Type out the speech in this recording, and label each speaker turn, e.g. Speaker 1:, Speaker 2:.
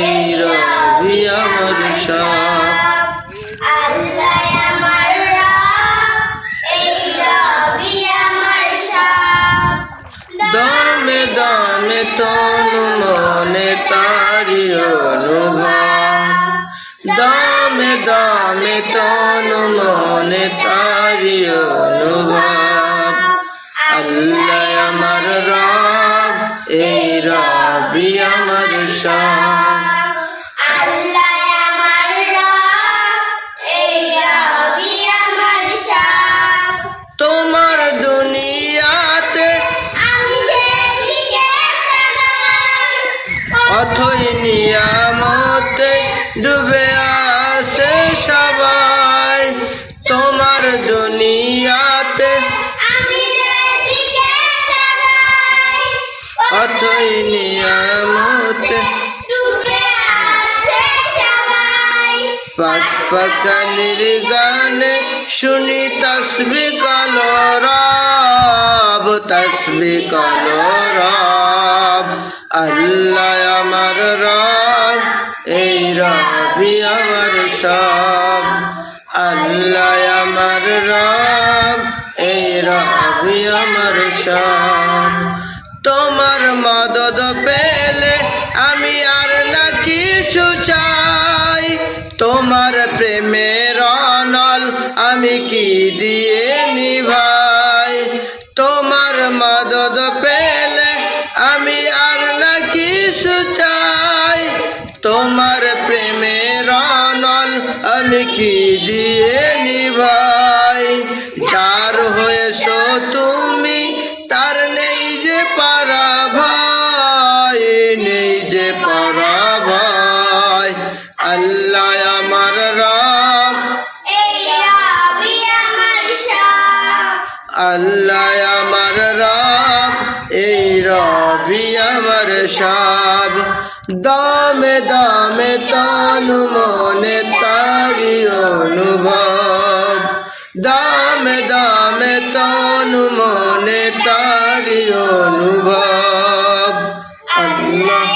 Speaker 1: এই রবি আমার সব।
Speaker 2: আল্লাহ আমার রব, এই রবি আমার সব।
Speaker 1: দমে দমে তনু মনে তারি অনুভব, দমে দমে তনু মনে তারি অনুভব। আল্লাহ আমার রব, এই রবি আমার সব।
Speaker 2: আল্লাহ আমার রব, এই রবি আমার সব।
Speaker 1: তোমার দুনিয়াতে
Speaker 2: আমি যেদিকে তাকাই,
Speaker 1: অথই নিয়ামতে ডুবে আছে সবাই। তোমার দুনিয়াতে
Speaker 2: আমি যেদিকে তাকাই,
Speaker 1: অথই নিয়ামতে
Speaker 2: ডুবে আছে সবাই।
Speaker 1: পাক পাকালির গানে শুনি তসবি কালো রব, তসবি কালো রব। আল্লাহ আমার রব, এই রবি আমার সব। আল্লাহ আমার রব, এই রবি আমার সব। তোমার মদদ পেলে আমি আর না কিছু চাই। তোমার প্রেমের অনল আমি কি দিয়ে নিভাই। তোমার মদদ পেলে আমি আর না কিছু চাই। তোমার প্রেমের অনল আমি কি দিয়ে নিভাই। যার হয়েছো তুমি তার নেই যে পারা ভাই, নেই যে পারা ভাই। আল্লাহ আমার রব,
Speaker 2: এই রবি আমার সব।
Speaker 1: আল্লাহ আমার রব, এই রবি আমার সব। দমে দমে তনু মনে তারি অনুভব, দমে দমে তনু মনে তারি অনুভব। আল্লাহ